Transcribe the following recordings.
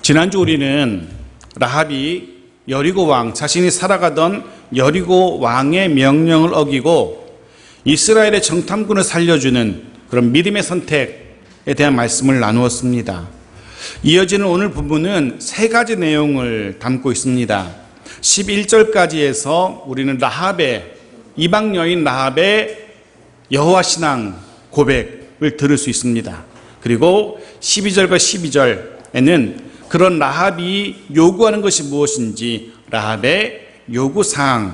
지난주 우리는 라합이 여리고 왕, 자신이 살아가던 여리고 왕의 명령을 어기고 이스라엘의 정탐꾼을 살려주는 그런 믿음의 선택에 대한 말씀을 나누었습니다. 이어지는 오늘 부분은 세 가지 내용을 담고 있습니다. 11절까지 해서 우리는 라합의, 이방 여인 라합의 여호와 신앙 고백을 들을 수 있습니다. 그리고 12절과 12절에는 그런 라합이 요구하는 것이 무엇인지, 라합의 요구사항이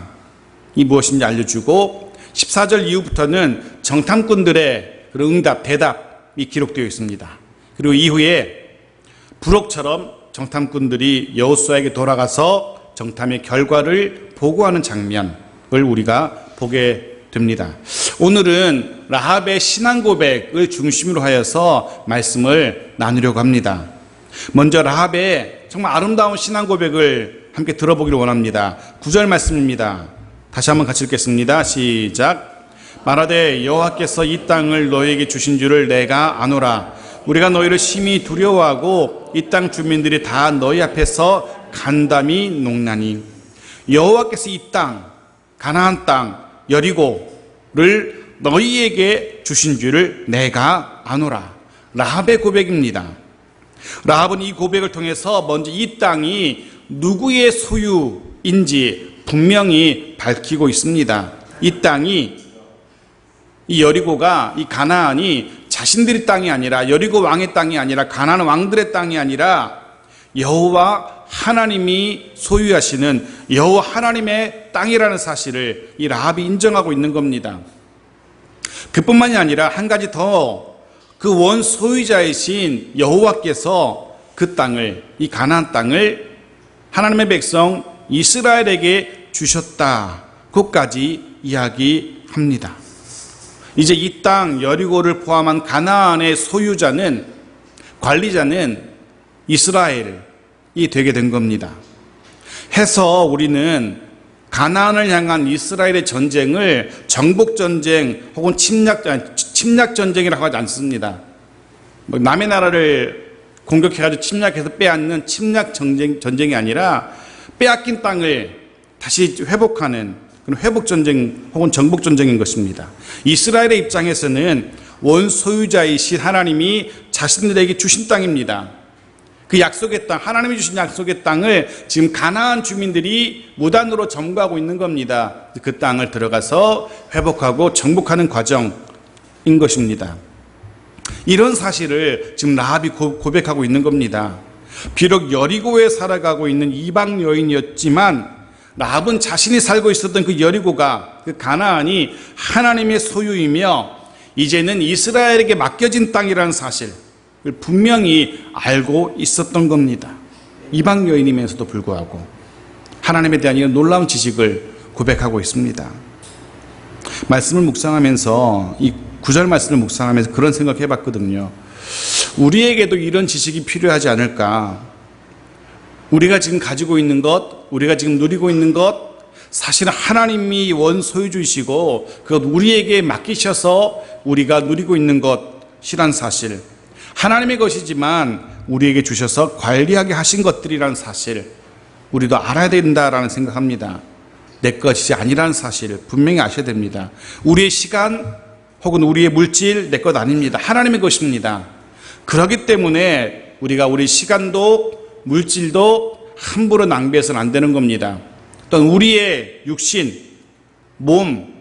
무엇인지 알려주고, 14절 이후부터는 정탐꾼들의 그런 응답, 대답이 기록되어 있습니다. 그리고 이후에 부록처럼 정탐꾼들이 여호수아에게 돌아가서 정탐의 결과를 보고하는 장면을 우리가 보게 됩니다. 오늘은 라합의 신앙 고백을 중심으로 하여서 말씀을 나누려고 합니다. 먼저 라합의 정말 아름다운 신앙 고백을 함께 들어보기를 원합니다. 9절 말씀입니다. 다시 한번 같이 읽겠습니다. 시작. 말하되 여호와께서 이 땅을 너희에게 주신 줄을 내가 아노라. 우리가 너희를 심히 두려워하고 이 땅 주민들이 다 너희 앞에서 간담이 녹나니. 여호와께서 이 땅, 가나안 땅, 여리고를 너희에게 주신 줄을 내가 아노라. 라합의 고백입니다. 라합은 이 고백을 통해서 먼저 이 땅이 누구의 소유인지 분명히 밝히고 있습니다. 이 땅이, 이 여리고가, 이 가나안이 자신들의 땅이 아니라, 여리고 왕의 땅이 아니라, 가나안 왕들의 땅이 아니라 여호와 하나님이 소유하시는 여호와 하나님의 땅이라는 사실을 이 라합이 인정하고 있는 겁니다. 그뿐만이 아니라 한 가지 더, 그 원 소유자이신 여호와께서 그 땅을, 이 가나안 땅을 하나님의 백성 이스라엘에게 주셨다고까지 이야기합니다. 이제 이 땅 여리고를 포함한 가나안의 소유자는, 관리자는 이스라엘이 되게 된 겁니다. 해서 우리는 가나안을 향한 이스라엘의 전쟁을 정복전쟁 혹은 침략전쟁이라고 하지 않습니다. 남의 나라를 공격해가지고 침략해서 빼앗는 침략전쟁이 아니라 빼앗긴 땅을 다시 회복하는 그런 회복전쟁 혹은 정복전쟁인 것입니다. 이스라엘의 입장에서는 원소유자이신 하나님이 자신들에게 주신 땅입니다. 그 약속의 땅, 하나님이 주신 약속의 땅을 지금 가나안 주민들이 무단으로 점거하고 있는 겁니다. 그 땅을 들어가서 회복하고 정복하는 과정인 것입니다. 이런 사실을 지금 라합이 고백하고 있는 겁니다. 비록 여리고에 살아가고 있는 이방 여인이었지만 라합은 자신이 살고 있었던 그 여리고가, 그 가나안이 하나님의 소유이며 이제는 이스라엘에게 맡겨진 땅이라는 사실을 분명히 알고 있었던 겁니다. 이방 여인이면서도 불구하고 하나님에 대한 이런 놀라운 지식을 고백하고 있습니다. 말씀을 묵상하면서, 이 9절 말씀을 묵상하면서 그런 생각해 봤거든요. 우리에게도 이런 지식이 필요하지 않을까? 우리가 지금 가지고 있는 것, 우리가 지금 누리고 있는 것, 사실은 하나님이 원소유주이시고 그것 우리에게 맡기셔서 우리가 누리고 있는 것이란 사실, 하나님의 것이지만 우리에게 주셔서 관리하게 하신 것들이라는 사실, 우리도 알아야 된다라는 생각합니다. 내 것이 아니라는 사실을 분명히 아셔야 됩니다. 우리의 시간 혹은 우리의 물질 내 것 아닙니다. 하나님의 것입니다. 그렇기 때문에 우리가 우리 시간도 물질도 함부로 낭비해서는 안 되는 겁니다. 또한 우리의 육신, 몸,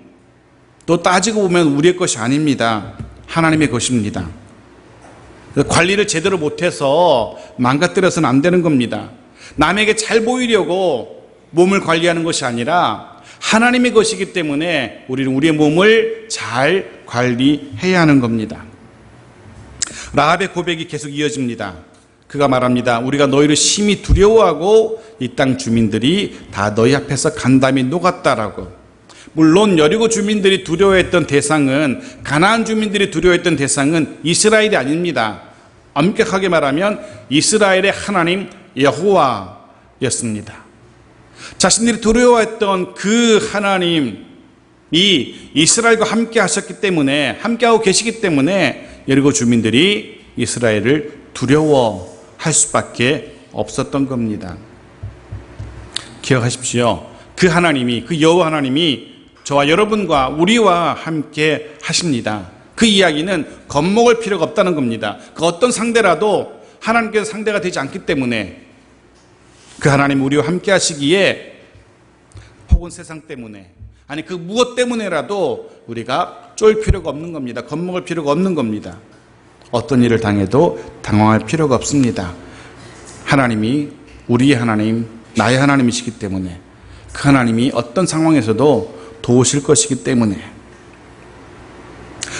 또 따지고 보면 우리의 것이 아닙니다. 하나님의 것입니다. 관리를 제대로 못해서 망가뜨려서는 안 되는 겁니다. 남에게 잘 보이려고 몸을 관리하는 것이 아니라 하나님의 것이기 때문에 우리는 우리의 몸을 잘 관리해야 하는 겁니다. 라합의 고백이 계속 이어집니다. 그가 말합니다. 우리가 너희를 심히 두려워하고 이 땅 주민들이 다 너희 앞에서 간담이 녹았다라고. 물론 여리고 주민들이 두려워했던 대상은, 가나안 주민들이 두려워했던 대상은 이스라엘이 아닙니다. 엄격하게 말하면 이스라엘의 하나님 여호와였습니다. 자신들이 두려워했던 그 하나님이 이스라엘과 함께 하셨기 때문에, 함께하고 계시기 때문에 여리고 주민들이 이스라엘을 두려워할 수밖에 없었던 겁니다. 기억하십시오. 그 하나님이, 그 여호와 하나님이 저와 여러분과 우리와 함께 하십니다. 그 이야기는 겁먹을 필요가 없다는 겁니다. 그 어떤 상대라도 하나님께서 상대가 되지 않기 때문에, 그 하나님 우리와 함께 하시기에, 혹은 세상 때문에, 아니 그 무엇 때문에라도 우리가 쫄 필요가 없는 겁니다. 겁먹을 필요가 없는 겁니다. 어떤 일을 당해도 당황할 필요가 없습니다. 하나님이 우리의 하나님, 나의 하나님이시기 때문에, 그 하나님이 어떤 상황에서도 도우실 것이기 때문에.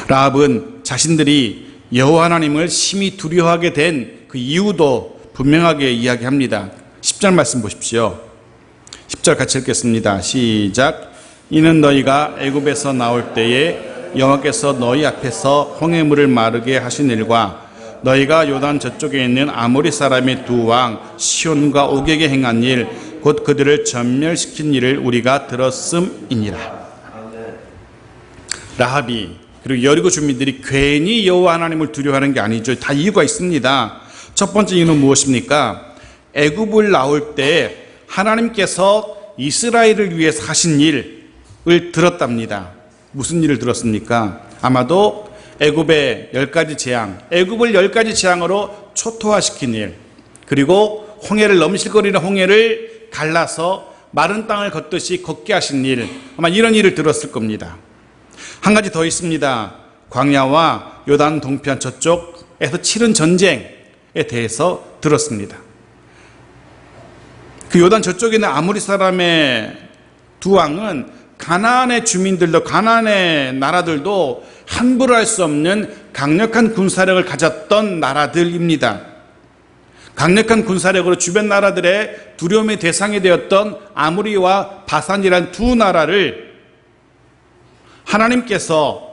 라합은 자신들이 여호와 하나님을 심히 두려워하게 된 그 이유도 분명하게 이야기합니다. 10절 말씀 보십시오. 10절 같이 읽겠습니다. 시작. 이는 너희가 애굽에서 나올 때에 여호와께서 너희 앞에서 홍해물을 마르게 하신 일과 너희가 요단 저쪽에 있는 아모리 사람의 두 왕 시온과 옥에게 행한 일, 곧 그들을 전멸시킨 일을 우리가 들었음이니라. 라합이, 그리고 여리고 주민들이 괜히 여호와 하나님을 두려워하는 게 아니죠. 다 이유가 있습니다. 첫 번째 이유는 무엇입니까? 애굽을 나올 때 하나님께서 이스라엘을 위해서 하신 일을 들었답니다. 무슨 일을 들었습니까? 아마도 애굽의 10가지 재앙, 애굽을 10가지 재앙으로 초토화시킨 일, 그리고 홍해를, 넘실거리는 홍해를 갈라서 마른 땅을 걷듯이 걷게 하신 일, 아마 이런 일을 들었을 겁니다. 한 가지 더 있습니다. 광야와 요단 동편 저쪽에서 치른 전쟁에 대해서 들었습니다. 그 요단 저쪽에 있는 아모리 사람의 두 왕은 가나안의 주민들도, 가나안의 나라들도 함부로 할 수 없는 강력한 군사력을 가졌던 나라들입니다. 강력한 군사력으로 주변 나라들의 두려움의 대상이 되었던 아모리와 바산이란 두 나라를 하나님께서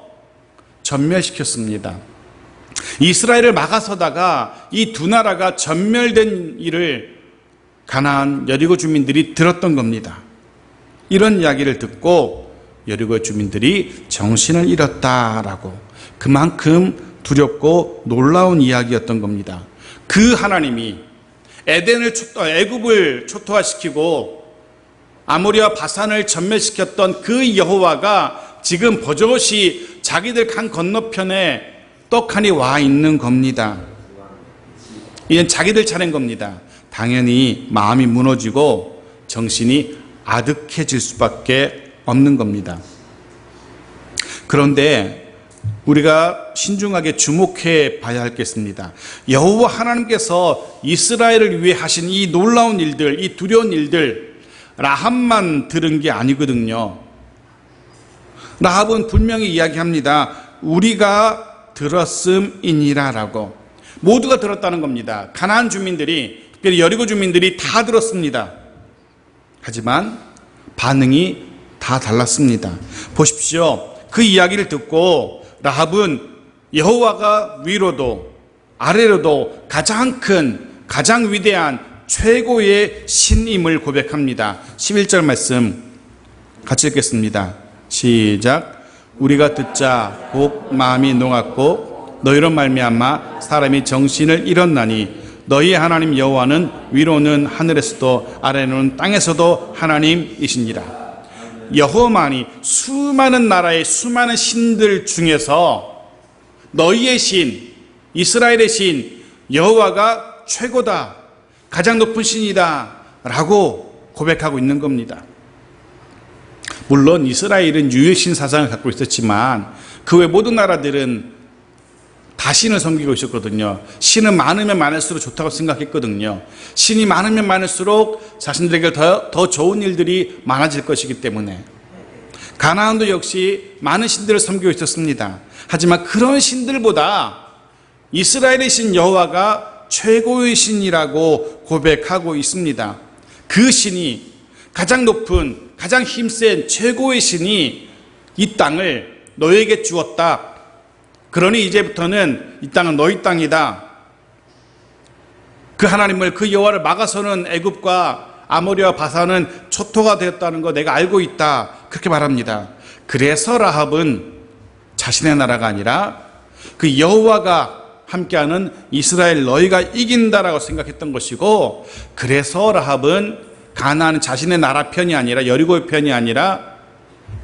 전멸시켰습니다. 이스라엘을 막아서다가 이 두 나라가 전멸된 일을 가나안 여리고 주민들이 들었던 겁니다. 이런 이야기를 듣고 여리고 주민들이 정신을 잃었다라고, 그만큼 두렵고 놀라운 이야기였던 겁니다. 그 하나님이 애굽을 초토화시키고 아모리와 바산을 전멸시켰던 그 여호와가 지금 버젓이 자기들 강 건너편에 떡하니 와 있는 겁니다. 이젠 자기들 차례인 겁니다. 당연히 마음이 무너지고 정신이 아득해질 수밖에 없는 겁니다. 그런데 우리가 신중하게 주목해 봐야 할 게 있습니다. 여호와 하나님께서 이스라엘을 위해 하신 이 놀라운 일들, 이 두려운 일들, 라합만 들은 게 아니거든요. 라합은 분명히 이야기합니다. 우리가 들었음이니라라고. 모두가 들었다는 겁니다. 가나안 주민들이, 특별히 여리고 주민들이 다 들었습니다. 하지만 반응이 다 달랐습니다. 보십시오. 그 이야기를 듣고 라합은 여호와가 위로도 아래로도 가장 큰, 가장 위대한 최고의 신임을 고백합니다. 11절 말씀 같이 읽겠습니다. 시작. 우리가 듣자 곧 마음이 녹았고 너희로 말미암아 사람이 정신을 잃었나니 너희의 하나님 여호와는 위로는 하늘에서도 아래로는 땅에서도 하나님이시니라. 여호와만이 수많은 나라의 수많은 신들 중에서 너희의 신, 이스라엘의 신 여호와가 최고다, 가장 높은 신이다 라고 고백하고 있는 겁니다. 물론 이스라엘은 유일신 사상을 갖고 있었지만 그 외 모든 나라들은 다 신을 섬기고 있었거든요. 신은 많으면 많을수록 좋다고 생각했거든요. 신이 많으면 많을수록 자신들에게 더 좋은 일들이 많아질 것이기 때문에. 가나안도 역시 많은 신들을 섬기고 있었습니다. 하지만 그런 신들보다 이스라엘의 신 여호와가 최고의 신이라고 고백하고 있습니다. 그 신이, 가장 높은, 가장 힘센 최고의 신이 이 땅을 너에게 주었다. 그러니 이제부터는 이 땅은 너희 땅이다. 그 하나님을, 그 여호와를 막아서는 애굽과 아모리와 바산은 초토가 되었다는 거 내가 알고 있다. 그렇게 말합니다. 그래서 라합은 자신의 나라가 아니라 그 여호와가 함께하는 이스라엘 너희가 이긴다라고 생각했던 것이고, 그래서 라합은 가나안 자신의 나라 편이 아니라 여리고의 편이 아니라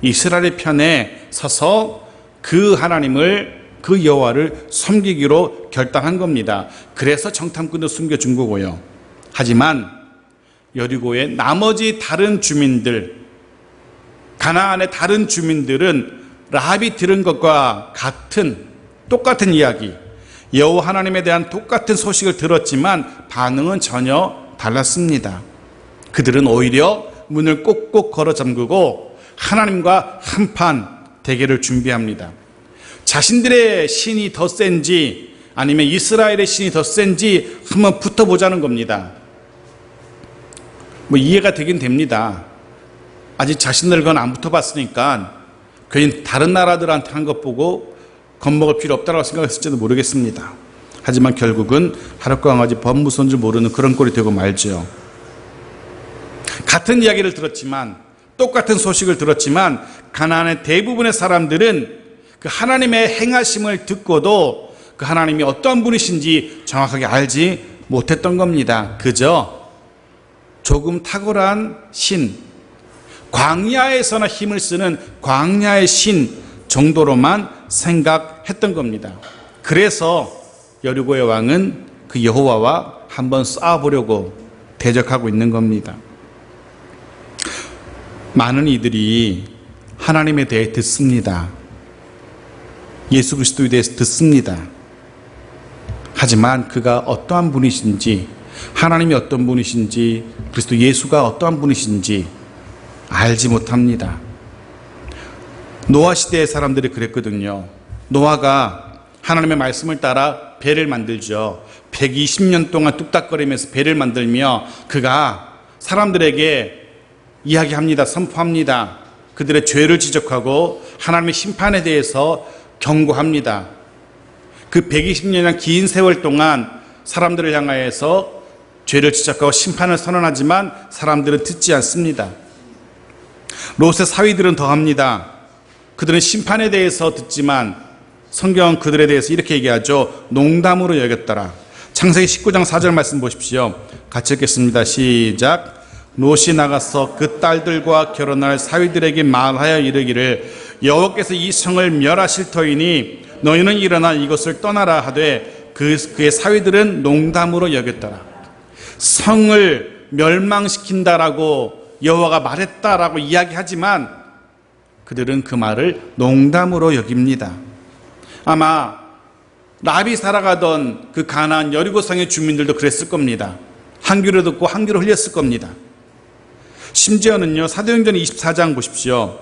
이스라엘의 편에 서서 그 하나님을, 그 여호와를 섬기기로 결단한 겁니다. 그래서 정탐꾼도 숨겨준 거고요. 하지만 여리고의 나머지 다른 주민들, 가나안의 다른 주민들은 라합이 들은 것과 똑같은 이야기, 여호와 하나님에 대한 똑같은 소식을 들었지만 반응은 전혀 달랐습니다. 그들은 오히려 문을 꼭꼭 걸어 잠그고 하나님과 한판 대결을 준비합니다. 자신들의 신이 더 센지 아니면 이스라엘의 신이 더 센지 한번 붙어보자는 겁니다. 이해가 되긴 됩니다. 아직 자신들 건 안 붙어봤으니까 괜히 다른 나라들한테 한 것 보고 겁먹을 필요 없다고 생각했을지도 모르겠습니다. 하지만 결국은 하룻과 강아지 법 무서운 줄 모르는 그런 꼴이 되고 말죠. 같은 이야기를 들었지만, 똑같은 소식을 들었지만 가나안의 대부분의 사람들은 그 하나님의 행하심을 듣고도 그 하나님이 어떠한 분이신지 정확하게 알지 못했던 겁니다. 그저 조금 탁월한 신, 광야에서나 힘을 쓰는 광야의 신 정도로만 생각했던 겁니다. 그래서 여리고의 왕은 그 여호와와 한번 싸워보려고 대적하고 있는 겁니다. 많은 이들이 하나님에 대해 듣습니다. 예수 그리스도에 대해서 듣습니다. 하지만 그가 어떠한 분이신지, 하나님이 어떤 분이신지, 그리스도 예수가 어떠한 분이신지 알지 못합니다. 노아 시대의 사람들이 그랬거든요. 노아가 하나님의 말씀을 따라 배를 만들죠. 120년 동안 뚝딱거리면서 배를 만들며 그가 사람들에게 이야기합니다. 선포합니다. 그들의 죄를 지적하고 하나님의 심판에 대해서 경고합니다. 그 120년이나 긴 세월 동안 사람들을 향하여서 죄를 지적하고 심판을 선언하지만 사람들은 듣지 않습니다. 롯의 사위들은 더합니다. 그들은 심판에 대해서 듣지만 성경은 그들에 대해서 이렇게 얘기하죠. 농담으로 여겼더라. 창세기 19장 4절 말씀 보십시오. 같이 읽겠습니다. 시작. 롯이 나가서 그 딸들과 결혼할 사위들에게 말하여 이르기를 여호와께서 이 성을 멸하실 터이니 너희는 일어나 이것을 떠나라 하되 그의 사위들은 농담으로 여겼더라. 성을 멸망시킨다라고 여호와가 말했다라고 이야기하지만 그들은 그 말을 농담으로 여깁니다. 아마 라합이 살아가던 그 가나안 여리고성의 주민들도 그랬을 겁니다. 한 귀로 듣고 한 귀로 흘렸을 겁니다. 심지어는요, 사도행전 24장 보십시오.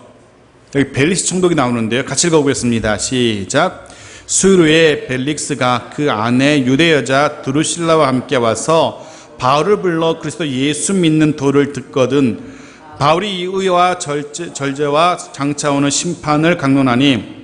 여기 벨릭스 총독이 나오는데요. 같이 읽어보겠습니다. 시작. 수일 후에 벨릭스가 그 아내 유대 여자 드루실라와 함께 와서 바울을 불러 그리스도 예수 믿는 도를 듣거든 바울이 이 의와 절제와 장차오는 심판을 강론하니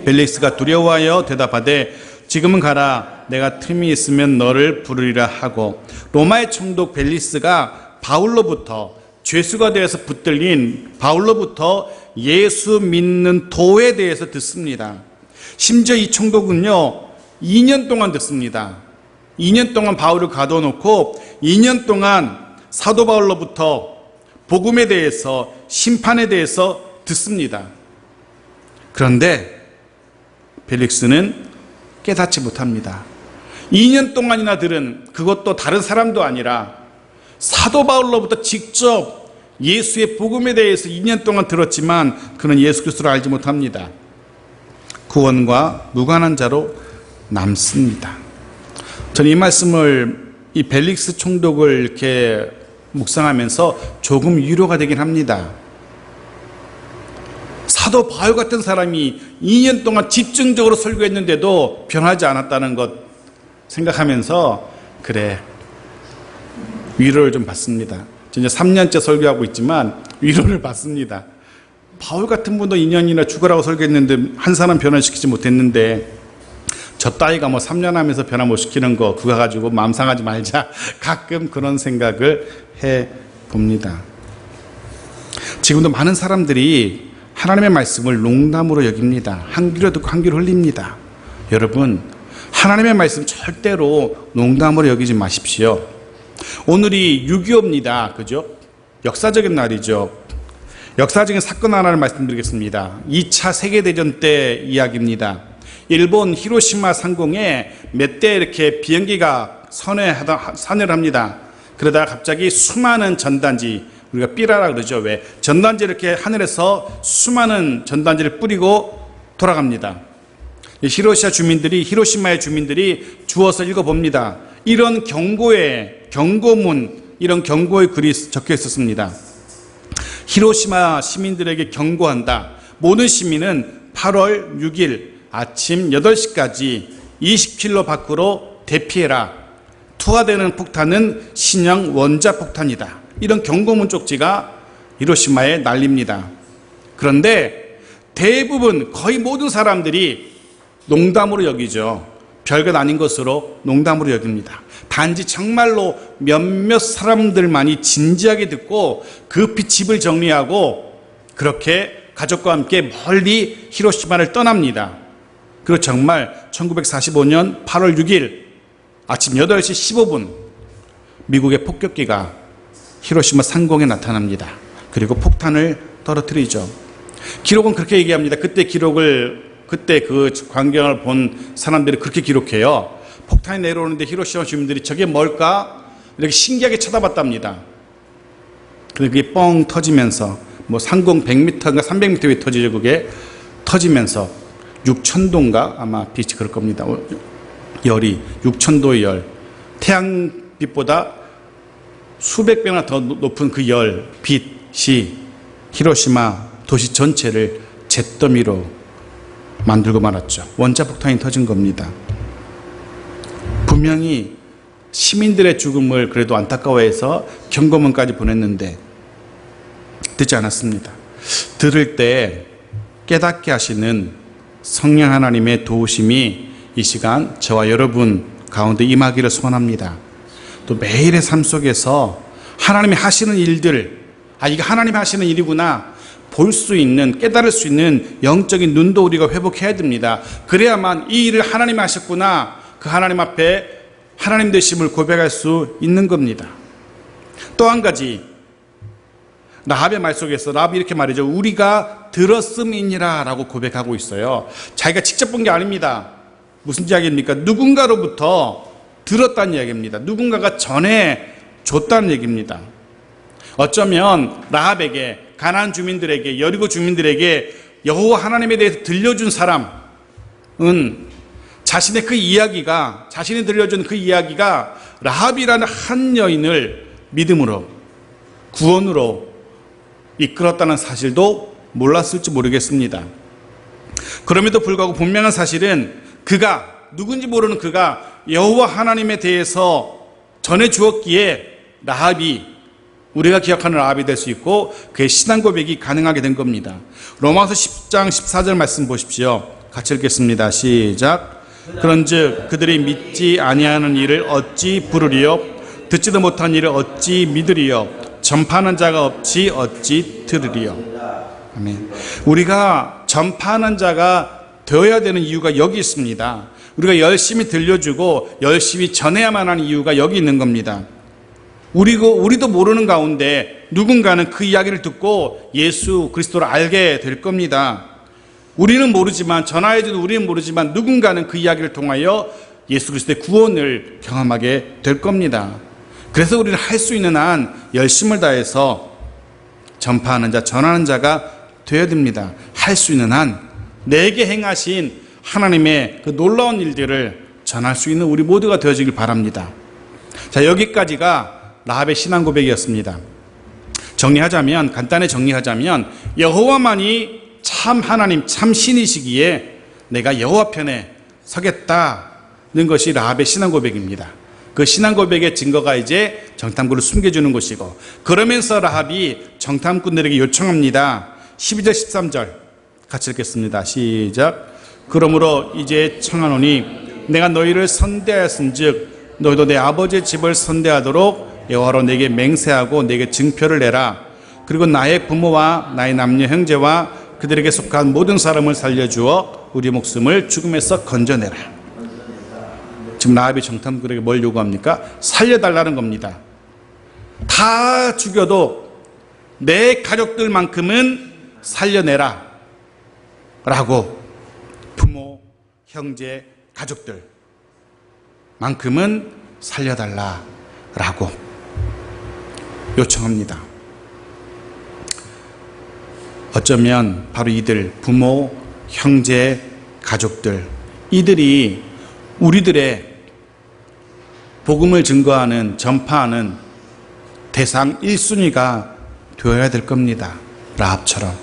벨릭스가 두려워하여 대답하되 지금은 가라. 내가 틈이 있으면 너를 부르리라 하고 로마의 총독 벨릭스가 바울로부터 죄수가 되어서 붙들린 바울로부터 예수 믿는 도에 대해서 듣습니다. 심지어 이 총독은요 2년 동안 듣습니다. 2년 동안 바울을 가둬놓고 2년 동안 사도 바울로부터 복음에 대해서 심판에 대해서 듣습니다. 그런데 벨릭스는 깨닫지 못합니다. 2년 동안이나 들은 그것도 다른 사람도 아니라 사도 바울로부터 직접 예수의 복음에 대해서 2년 동안 들었지만 그는 예수 그리스도를 알지 못합니다. 구원과 무관한 자로 남습니다. 저는 이 말씀을 이 벨릭스 총독을 이렇게 묵상하면서 조금 위로가 되긴 합니다. 사도 바울 같은 사람이 2년 동안 집중적으로 설교했는데도 변하지 않았다는 것 생각하면서 그래 위로를 좀 받습니다. 이제 3년째 설교하고 있지만 위로를 받습니다. 바울 같은 분도 2년이나 죽으라고 설교했는데 한 사람 변화시키지 못했는데 저 따위가 3년 하면서 변화 못 시키는 거 그거 가지고 마음 상하지 말자. 가끔 그런 생각을 해봅니다. 지금도 많은 사람들이 하나님의 말씀을 농담으로 여깁니다. 한 귀로 듣고 한 귀로 흘립니다. 여러분 하나님의 말씀 절대로 농담으로 여기지 마십시오. 오늘이 6.25입니다. 그죠? 역사적인 날이죠. 역사적인 사건 하나를 말씀드리겠습니다. 2차 세계대전 때 이야기입니다. 일본 히로시마 상공에 몇 대 이렇게 비행기가 선회를 합니다. 그러다가 갑자기 수많은 전단지, 우리가 삐라라 그러죠. 왜? 전단지 이렇게 하늘에서 수많은 전단지를 뿌리고 돌아갑니다. 히로시마의 주민들이 주워서 읽어봅니다. 이런 경고문, 이런 경고의 글이 적혀 있었습니다. 히로시마 시민들에게 경고한다. 모든 시민은 8월 6일 아침 8시까지 20km 밖으로 대피해라. 투하되는 폭탄은 신형 원자폭탄이다. 이런 경고문 쪽지가 히로시마에 날립니다. 그런데 대부분 거의 모든 사람들이 농담으로 여기죠. 별것 아닌 것으로 농담으로 여깁니다. 단지 정말로 몇몇 사람들만이 진지하게 듣고 급히 집을 정리하고 그렇게 가족과 함께 멀리 히로시마를 떠납니다. 그리고 정말 1945년 8월 6일 아침 8시 15분 미국의 폭격기가 히로시마 상공에 나타납니다. 그리고 폭탄을 떨어뜨리죠. 기록은 그렇게 얘기합니다. 그때 그 광경을 본 사람들이 그렇게 기록해요. 폭탄이 내려오는데 히로시마 주민들이 저게 뭘까? 이렇게 신기하게 쳐다봤답니다. 그리고 그게 뻥 터지면서 상공 100m인가 300m 위에 터지죠. 그게 터지면서 6,000도인가 아마 빛이 그럴 겁니다. 열이 6,000도의 열, 태양빛보다 수백 배나 더 높은 그 열, 빛이 히로시마 도시 전체를 잿더미로 만들고 말았죠. 원자폭탄이 터진 겁니다. 분명히 시민들의 죽음을 그래도 안타까워해서 경고문까지 보냈는데 듣지 않았습니다. 들을 때 깨닫게 하시는 성령 하나님의 도우심이 이 시간 저와 여러분 가운데 임하기를 소원합니다. 또 매일의 삶 속에서 하나님이 하시는 일들, 이게 하나님이 하시는 일이구나 볼 수 있는, 깨달을 수 있는 영적인 눈도 우리가 회복해야 됩니다. 그래야만 이 일을 하나님이 하셨구나, 그 하나님 앞에 하나님 되심을 고백할 수 있는 겁니다. 또 한 가지, 라합의 말 속에서 라합이 이렇게 말이죠. 우리가 들었음이니라 라고 고백하고 있어요. 자기가 직접 본 게 아닙니다. 무슨 이야기입니까? 누군가로부터 들었다는 이야기입니다. 누군가가 전해 줬다는 얘기입니다. 어쩌면 라합에게, 가나안 주민들에게, 여리고 주민들에게 여호와 하나님에 대해서 들려준 사람은 자신의 그 이야기가, 자신이 들려준 그 이야기가 라합이라는 한 여인을 믿음으로, 구원으로 이끌었다는 사실도 몰랐을지 모르겠습니다. 그럼에도 불구하고 분명한 사실은 그가, 누군지 모르는 그가 여호와 하나님에 대해서 전해 주었기에 라합이, 우리가 기억하는 라합이 될 수 있고 그의 신앙 고백이 가능하게 된 겁니다. 로마서 10장 14절 말씀 보십시오. 같이 읽겠습니다. 시작. 그런즉 그들이 믿지 아니하는 일을 어찌 부르리요? 듣지도 못한 일을 어찌 믿으리요? 전파하는 자가 없지 어찌 들으리요? 아멘. 우리가 전파하는 자가 되어야 되는 이유가 여기 있습니다. 우리가 열심히 들려주고 열심히 전해야만 하는 이유가 여기 있는 겁니다. 우리도 모르는 가운데 누군가는 그 이야기를 듣고 예수 그리스도를 알게 될 겁니다. 우리는 모르지만, 전하에도 우리는 모르지만 누군가는 그 이야기를 통하여 예수 그리스도의 구원을 경험하게 될 겁니다. 그래서 우리는 할 수 있는 한 열심을 다해서 전파하는 자, 전하는 자가 되어야 됩니다. 할 수 있는 한 내게 행하신 하나님의 그 놀라운 일들을 전할 수 있는 우리 모두가 되어지길 바랍니다. 자, 여기까지가 라합의 신앙 고백이었습니다. 간단히 정리하자면 여호와만이 참 하나님, 참 신이시기에 내가 여호와 편에 서겠다는 것이 라합의 신앙 고백입니다. 그 신앙 고백의 증거가 이제 정탐꾼을 숨겨주는 것이고, 그러면서 라합이 정탐꾼들에게 요청합니다. 12절 13절 같이 읽겠습니다. 시작. 그러므로 이제 청하노니 내가 너희를 선대하였은즉 너희도 내 아버지의 집을 선대하도록 여호와로 내게 맹세하고 내게 증표를 내라. 그리고 나의 부모와 나의 남녀 형제와 그들에게 속한 모든 사람을 살려주어 우리 목숨을 죽음에서 건져내라. 지금 라합이 정탐꾼에게 뭘 요구합니까? 살려달라는 겁니다. 다 죽여도 내 가족들만큼은 살려내라 라고 부모, 형제, 가족들만큼은 살려달라 라고 요청합니다. 어쩌면 바로 이들, 부모, 형제, 가족들, 이들이 우리들의 복음을 증거하는, 전파하는 대상 1순위가 되어야 될 겁니다. 라합처럼.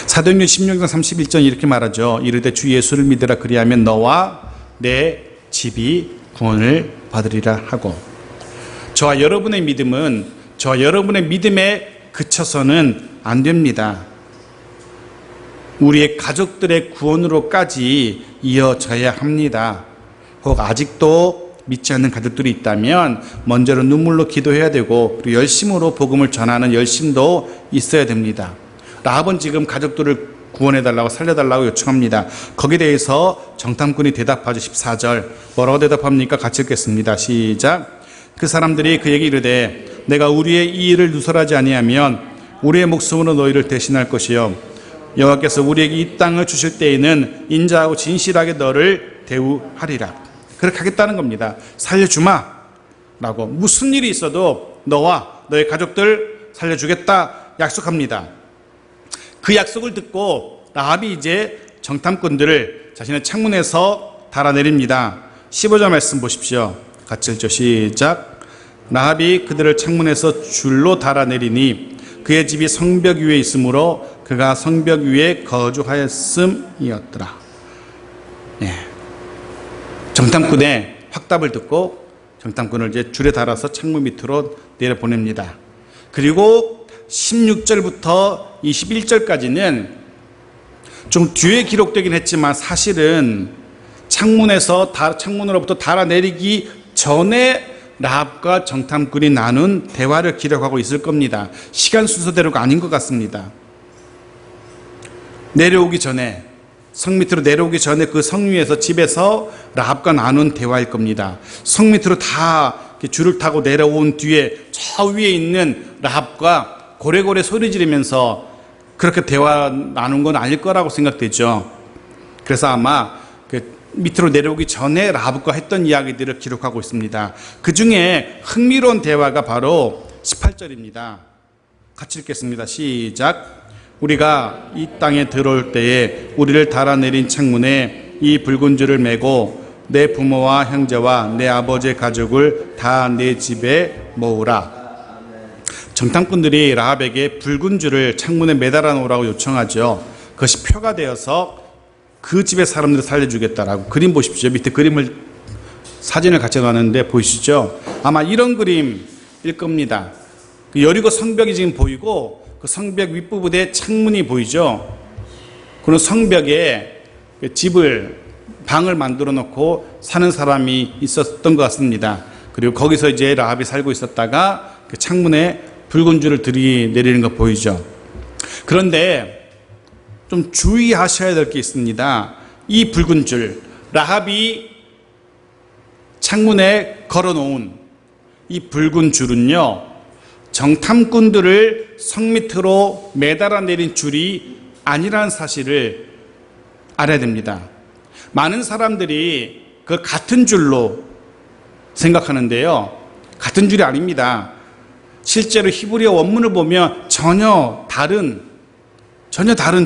사도행전 16장 31절 이렇게 말하죠. 이르되 주 예수를 믿으라, 그리하면 너와 내 집이 구원을 받으리라 하고, 저와 여러분의 믿음은 저와 여러분의 믿음에 그쳐서는 안 됩니다. 우리의 가족들의 구원으로까지 이어져야 합니다. 혹 아직도 믿지 않는 가족들이 있다면 먼저는 눈물로 기도해야 되고, 그리고 열심으로 복음을 전하는 열심도 있어야 됩니다. 라합은 지금 가족들을 구원해달라고, 살려달라고 요청합니다. 거기에 대해서 정탐꾼이 대답하죠. 14절 뭐라고 대답합니까? 같이 읽겠습니다. 시작. 그 사람들이 그에게 이르되 내가 우리의 이 일을 누설하지 아니하면 우리의 목숨으로 너희를 대신할 것이요 여호와께서 우리에게 이 땅을 주실 때에는 인자하고 진실하게 너를 대우하리라. 그렇게 하겠다는 겁니다. 살려주마 라고, 무슨 일이 있어도 너와 너의 가족들 살려주겠다 약속합니다. 그 약속을 듣고 라합이 이제 정탐꾼들을 자신의 창문에서 달아내립니다. 15절 말씀 보십시오. 같이 읽죠. 시작. 라합이 그들을 창문에서 줄로 달아내리니 그의 집이 성벽 위에 있으므로 그가 성벽 위에 거주하였음이었더라. 네. 정탐꾼의 확답을 듣고 정탐꾼을 이제 줄에 달아서 창문 밑으로 내려보냅니다. 그리고 16절부터 21절까지는 좀 뒤에 기록되긴 했지만 사실은 창문으로부터 달아내리기 전에 라합과 정탐꾼이 나눈 대화를 기록하고 있을 겁니다. 시간 순서대로가 아닌 것 같습니다. 내려오기 전에, 성 밑으로 내려오기 전에 그 성 위에서, 집에서 라합과 나눈 대화일 겁니다. 성 밑으로 다 줄을 타고 내려온 뒤에 저 위에 있는 라합과 고래고래 소리 지르면서 그렇게 대화 나눈 건 아닐 거라고 생각되죠. 그래서 아마 밑으로 내려오기 전에 라합과 했던 이야기들을 기록하고 있습니다. 그 중에 흥미로운 대화가 바로 18절입니다. 같이 읽겠습니다. 시작. 우리가 이 땅에 들어올 때에 우리를 달아내린 창문에 이 붉은 줄을 메고 내 부모와 형제와 내 아버지의 가족을 다 내 집에 모으라. 정탐꾼들이 라합에게 붉은 줄을 창문에 매달아 놓으라고 요청하죠. 그것이 표가 되어서 그 집의 사람들을 살려주겠다라고. 그림 보십시오. 밑에 그림을, 사진을 같이 놨는데 보이시죠? 아마 이런 그림일 겁니다. 여리고 성벽이 지금 보이고 그 성벽 윗부분에 창문이 보이죠? 그런 성벽에 방을 만들어 놓고 사는 사람이 있었던 것 같습니다. 그리고 거기서 이제 라합이 살고 있었다가 그 창문에 붉은 줄을 들이내리는 거 보이죠? 그런데 좀 주의하셔야 될 게 있습니다. 이 붉은 줄, 라합이 창문에 걸어놓은 이 붉은 줄은요, 정탐꾼들을 성 밑으로 매달아 내린 줄이 아니라는 사실을 알아야 됩니다. 많은 사람들이 그 같은 줄로 생각하는데요, 같은 줄이 아닙니다. 실제로 히브리어 원문을 보면 전혀 다른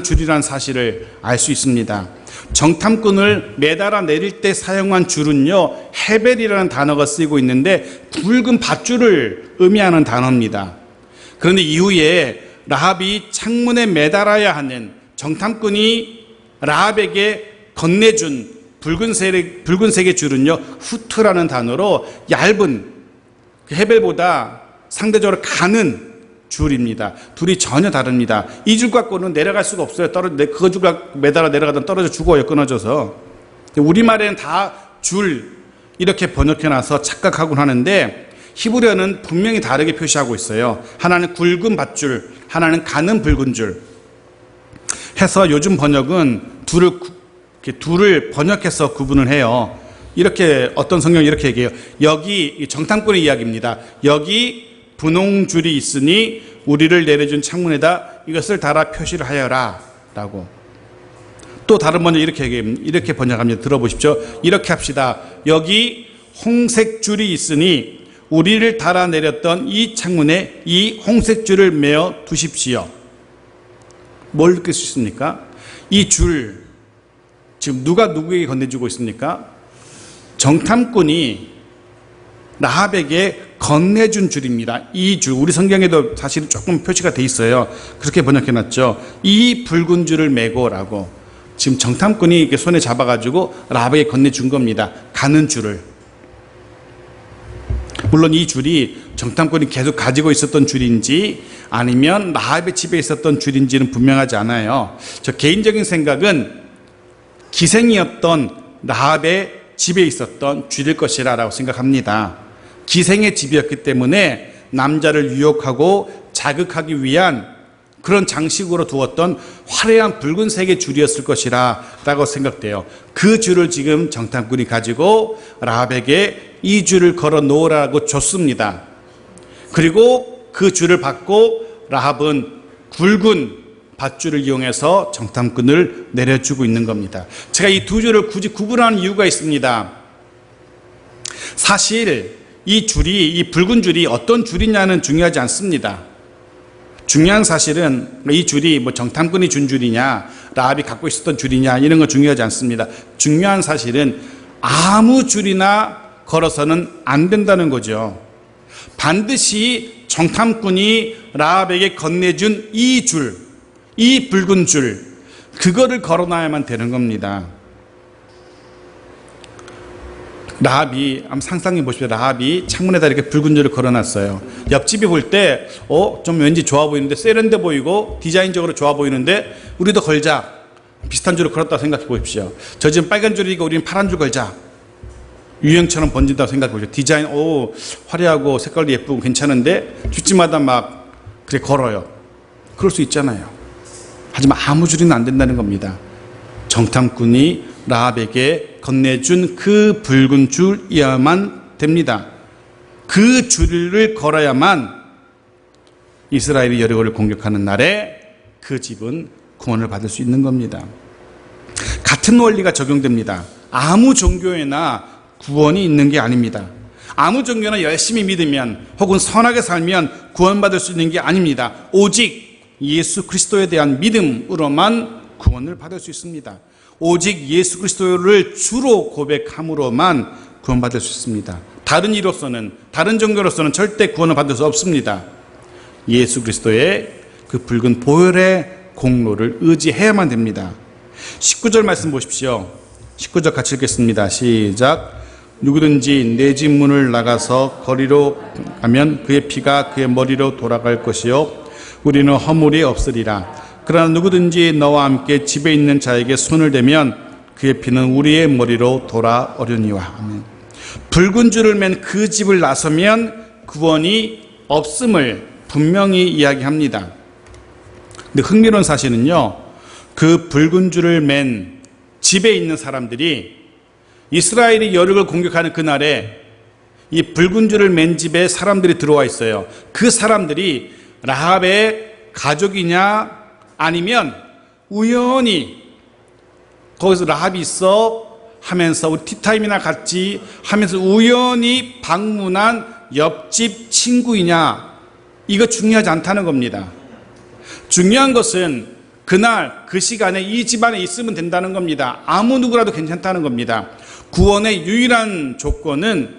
줄이라는 사실을 알 수 있습니다. 정탐꾼을 매달아 내릴 때 사용한 줄은요, 헤벨이라는 단어가 쓰이고 있는데 붉은 밧줄을 의미하는 단어입니다. 그런데 이후에 라합이 창문에 매달아야 하는, 정탐꾼이 라합에게 건네준 붉은색의 줄은요, 후트라는 단어로 얇은, 헤벨보다 상대적으로 가는 줄입니다. 둘이 전혀 다릅니다. 이 줄 갖고는 내려갈 수가 없어요. 그 줄 갖고 매달아 내려가다 떨어져 죽어요. 끊어져서. 우리말에는 다 줄 이렇게 번역해놔서 착각하곤 하는데 히브리어는 분명히 다르게 표시하고 있어요. 하나는 굵은 밧줄, 하나는 가는 붉은 줄 해서 요즘 번역은 둘을 번역해서 구분을 해요. 이렇게 어떤 성경이 이렇게 얘기해요. 여기 정탐꾼의 이야기입니다. 여기 분홍줄이 있으니 우리를 내려준 창문에다 이것을 달아 표시를 하여라 라고. 또 다른 번역 이렇게 번역합니다. 들어보십시오. 이렇게 합시다. 여기 홍색 줄이 있으니 우리를 달아 내렸던 이 창문에 이 홍색 줄을 메어 두십시오. 뭘 느낄 수 있습니까? 이 줄, 지금 누가 누구에게 건네주고 있습니까? 정탐꾼이 라합에게 건네준 줄입니다. 이 줄, 우리 성경에도 사실 조금 표시가 돼 있어요. 그렇게 번역해놨죠. 이 붉은 줄을 메고라고. 지금 정탐꾼이 이렇게 손에 잡아가지고 라합에게 건네준 겁니다. 가는 줄을. 물론 이 줄이 정탐꾼이 계속 가지고 있었던 줄인지 아니면 라합의 집에 있었던 줄인지는 분명하지 않아요. 저 개인적인 생각은 기생이었던 라합의 집에 있었던 줄일 것이라고 생각합니다. 기생의 집이었기 때문에 남자를 유혹하고 자극하기 위한 그런 장식으로 두었던 화려한 붉은색의 줄이었을 것이라고 생각돼요. 그 줄을 지금 정탐꾼이 가지고 라합에게 이 줄을 걸어 놓으라고 줬습니다. 그리고 그 줄을 받고 라합은 굵은 밧줄을 이용해서 정탐꾼을 내려주고 있는 겁니다. 제가 이 두 줄을 굳이 구분하는 이유가 있습니다. 사실 이 줄이, 이 붉은 줄이 어떤 줄이냐는 중요하지 않습니다. 중요한 사실은 이 줄이 뭐 정탐꾼이 준 줄이냐, 라합이 갖고 있었던 줄이냐 이런 건 중요하지 않습니다. 중요한 사실은 아무 줄이나 걸어서는 안 된다는 거죠. 반드시 정탐꾼이 라합에게 건네준 이 줄, 이 붉은 줄, 그거를 걸어놔야만 되는 겁니다. 라합이, 한번 상상해 보십시오. 라합이 창문에다 이렇게 붉은 줄을 걸어놨어요. 옆집이 볼 때, 좀 왠지 좋아 보이는데, 세련돼 보이고, 디자인적으로 좋아 보이는데, 우리도 걸자. 비슷한 줄을 걸었다고 생각해 보십시오. 저 지금 빨간 줄이니까 우리는 파란 줄 걸자. 유행처럼 번진다고 생각해 보십시오. 디자인, 화려하고 색깔도 예쁘고 괜찮은데, 집집마다 막, 그래, 걸어요. 그럴 수 있잖아요. 하지만 아무 줄이는 안 된다는 겁니다. 정탐꾼이 라합에게 건네준 그 붉은 줄이야만 됩니다. 그 줄을 걸어야만 이스라엘이 여리고를 공격하는 날에 그 집은 구원을 받을 수 있는 겁니다. 같은 원리가 적용됩니다. 아무 종교에나 구원이 있는 게 아닙니다. 아무 종교나 열심히 믿으면 혹은 선하게 살면 구원받을 수 있는 게 아닙니다. 오직 예수 그리스도에 대한 믿음으로만 구원을 받을 수 있습니다. 오직 예수 그리스도를 주로 고백함으로만 구원받을 수 있습니다. 다른 이로서는, 다른 종교로서는 절대 구원을 받을 수 없습니다. 예수 그리스도의 그 붉은 보혈의 공로를 의지해야만 됩니다. 19절 말씀 보십시오. 19절 같이 읽겠습니다. 시작. 누구든지 내 집 문을 나가서 거리로 가면 그의 피가 그의 머리로 돌아갈 것이요 우리는 허물이 없으리라. 그러나 누구든지 너와 함께 집에 있는 자에게 손을 대면 그의 피는 우리의 머리로 돌아오려니와. 아멘. 붉은 줄을 맨 그 집을 나서면 구원이 없음을 분명히 이야기합니다. 근데 흥미로운 사실은요, 그 붉은 줄을 맨 집에 있는 사람들이 이스라엘이 여리고를 공격하는 그날에 이 붉은 줄을 맨 집에 사람들이 들어와 있어요. 그 사람들이 라합의 가족이냐 아니면 우연히 거기서 라합이 있어 하면서 우리 티타임이나 같이 하면서 우연히 방문한 옆집 친구이냐, 이거 중요하지 않다는 겁니다. 중요한 것은 그날 그 시간에 이 집안에 있으면 된다는 겁니다. 아무 누구라도 괜찮다는 겁니다. 구원의 유일한 조건은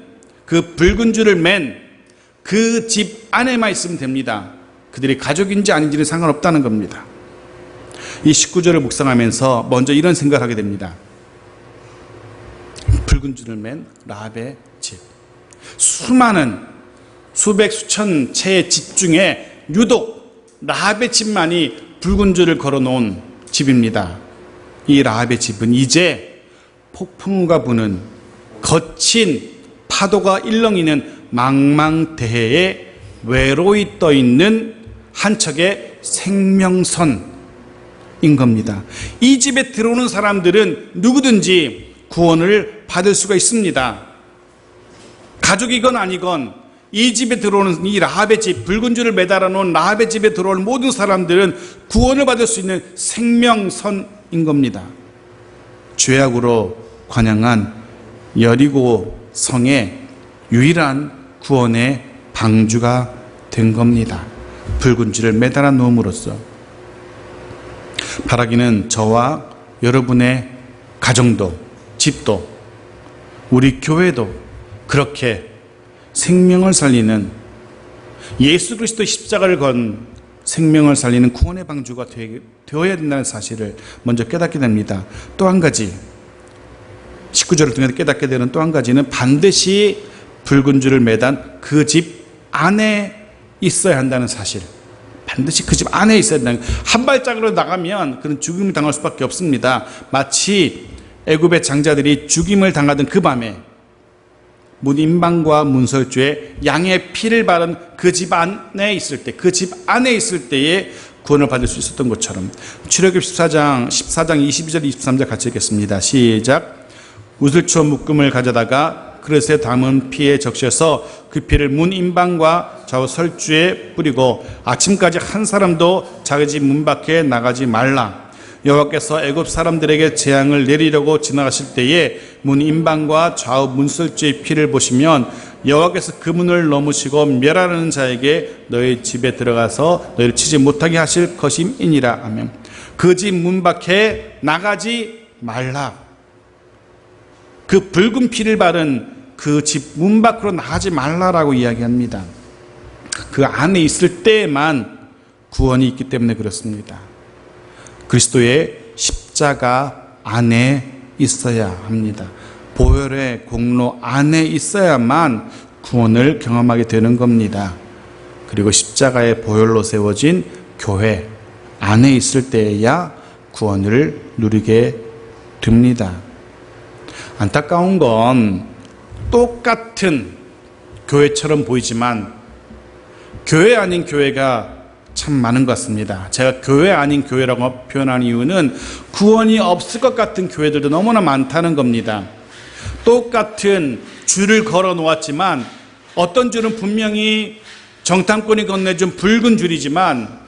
그 붉은 줄을 맨 그 집 안에만 있으면 됩니다. 그들이 가족인지 아닌지는 상관없다는 겁니다. 이 19절을 묵상하면서 먼저 이런 생각을 하게 됩니다. 붉은 줄을 맨 라합의 집. 수많은 수백 수천 채의 집 중에 유독 라합의 집만이 붉은 줄을 걸어놓은 집입니다. 이 라합의 집은 이제 폭풍우가 부는 거친 파도가 일렁이는 망망대해에 외로이 떠있는 한 척의 생명선인 겁니다. 이 집에 들어오는 사람들은 누구든지 구원을 받을 수가 있습니다. 가족이건 아니건 이 집에 들어오는 이 라합의 집, 붉은 줄을 매달아 놓은 라합의 집에 들어오는 모든 사람들은 구원을 받을 수 있는 생명선인 겁니다. 죄악으로 관영한 여리고 성의 유일한 구원의 방주가 된 겁니다. 붉은 줄을 매달아 놓음으로써. 바라기는 저와 여러분의 가정도, 집도, 우리 교회도 그렇게 생명을 살리는, 예수 그리스도의 십자가를 건 생명을 살리는 구원의 방주가 되어야 된다는 사실을 먼저 깨닫게 됩니다. 또 한 가지, 19절을 통해서 깨닫게 되는 또 한 가지는 반드시 붉은 줄을 매단 그 집 안에 있어야 한다는 사실. 반드시 그 집 안에 있어야 된다는, 한 발짝으로 나가면 그는 죽임을 당할 수밖에 없습니다. 마치 애굽의 장자들이 죽임을 당하던 그 밤에 문임방과 문설주에 양의 피를 바른 그 집 안에 있을 때, 그 집 안에 있을 때에 구원을 받을 수 있었던 것처럼. 출애굽 14장 22절 23절 같이 읽겠습니다. 시작. 우슬초 묶음을 가져다가 그릇에 담은 피에 적셔서 그 피를 문임방과 좌우 설주에 뿌리고 아침까지 한 사람도 자기 집 문 밖에 나가지 말라. 여호와께서 애굽 사람들에게 재앙을 내리려고 지나가실 때에 문 임방과 좌우 문설주의 피를 보시면 여호와께서 그 문을 넘으시고 멸하는 자에게 너희 집에 들어가서 너희를 치지 못하게 하실 것임이니라 하면, 그 집 문 밖에 나가지 말라. 그 붉은 피를 바른 그 집 문 밖으로 나가지 말라라고 이야기합니다. 그 안에 있을 때에만 구원이 있기 때문에 그렇습니다. 그리스도의 십자가 안에 있어야 합니다. 보혈의 공로 안에 있어야만 구원을 경험하게 되는 겁니다. 그리고 십자가의 보혈로 세워진 교회 안에 있을 때에야 구원을 누리게 됩니다. 안타까운 건 똑같은 교회처럼 보이지만 교회 아닌 교회가 참 많은 것 같습니다. 제가 교회 아닌 교회라고 표현한 이유는 구원이 없을 것 같은 교회들도 너무나 많다는 겁니다. 똑같은 줄을 걸어 놓았지만 어떤 줄은 분명히 정탐꾼이 건네준 붉은 줄이지만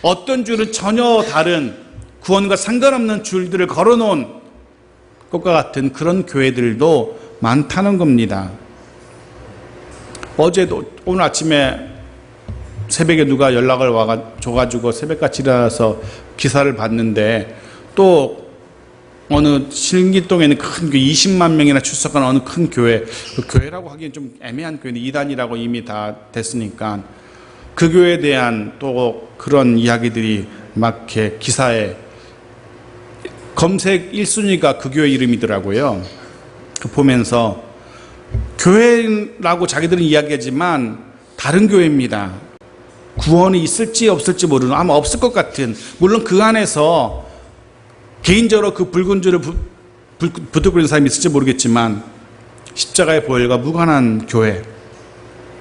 어떤 줄은 전혀 다른 구원과 상관없는 줄들을 걸어 놓은 것과 같은 그런 교회들도 많다는 겁니다. 어제도, 오늘 아침에 새벽에 누가 연락을 줘가지고 새벽같이 일어나서 기사를 봤는데, 또 어느 신기동에 있는 큰 교회, 20만 명이나 출석한 어느 큰 교회, 그 교회라고 하기엔 좀 애매한 교회인데 이단이라고 이미 다 됐으니까 그 교회에 대한 또 그런 이야기들이 막 이렇게 기사에 검색 1순위가 그 교회 이름이더라고요. 그 보면서 교회라고 자기들은 이야기하지만 다른 교회입니다. 구원이 있을지 없을지 모르는, 아마 없을 것 같은, 물론 그 안에서 개인적으로 그 붉은 줄을 부들거리는 사람이 있을지 모르겠지만 십자가의 보혈과 무관한 교회,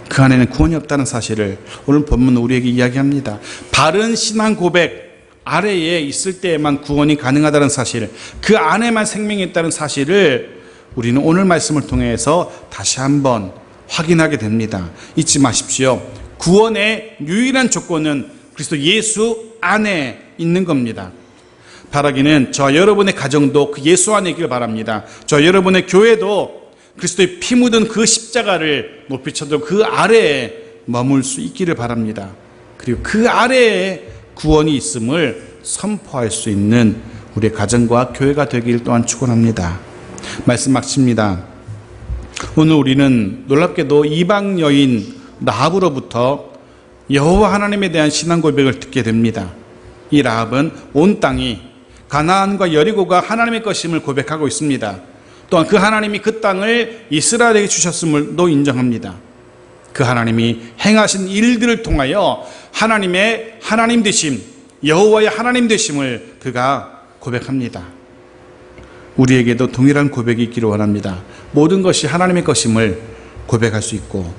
그 안에는 구원이 없다는 사실을 오늘 본문은 우리에게 이야기합니다. 바른 신앙 고백 아래에 있을 때에만 구원이 가능하다는 사실, 그 안에만 생명이 있다는 사실을 우리는 오늘 말씀을 통해서 다시 한번 확인하게 됩니다. 잊지 마십시오. 구원의 유일한 조건은 그리스도 예수 안에 있는 겁니다. 바라기는 저와 여러분의 가정도 그 예수 안에 있기를 바랍니다. 저와 여러분의 교회도 그리스도의 피 묻은 그 십자가를 높이 쳐도 그 아래에 머물 수 있기를 바랍니다. 그리고 그 아래에 구원이 있음을 선포할 수 있는 우리의 가정과 교회가 되길 또한 축원합니다. 말씀 마칩니다. 오늘 우리는 놀랍게도 이방 여인 라합으로부터 여호와 하나님에 대한 신앙 고백을 듣게 됩니다. 이 라합은 온 땅이 가나안과 여리고가 하나님의 것임을 고백하고 있습니다. 또한 그 하나님이 그 땅을 이스라엘에게 주셨음을도 인정합니다. 그 하나님이 행하신 일들을 통하여 하나님의 하나님 되심, 여호와의 하나님 되심을 그가 고백합니다. 우리에게도 동일한 고백이 있기를 원합니다. 모든 것이 하나님의 것임을 고백할 수 있고,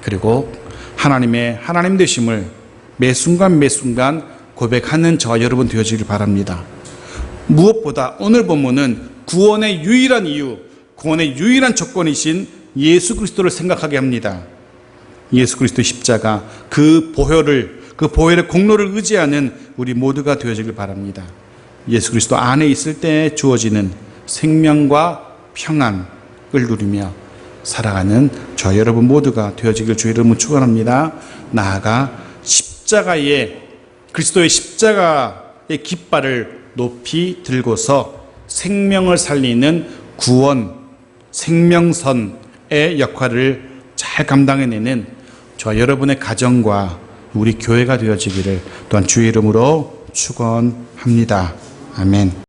그리고 하나님의 하나님 되심을 매 순간 매 순간 고백하는 저와 여러분 되어지길 바랍니다. 무엇보다 오늘 본문은 구원의 유일한 이유, 구원의 유일한 조건이신 예수 그리스도를 생각하게 합니다. 예수 그리스도의 십자가, 그 보혈의 공로를 의지하는 우리 모두가 되어지길 바랍니다. 예수 그리스도 안에 있을 때 주어지는 생명과 평안을 누리며 살아가는 저 여러분 모두가 되어지길 주의 이름으로 축원합니다. 나아가 그리스도의 십자가의 깃발을 높이 들고서 생명을 살리는 구원, 생명선의 역할을 잘 감당해내는 저와 여러분의 가정과 우리 교회가 되어지기를 또한 주의 이름으로 축원합니다. 아멘.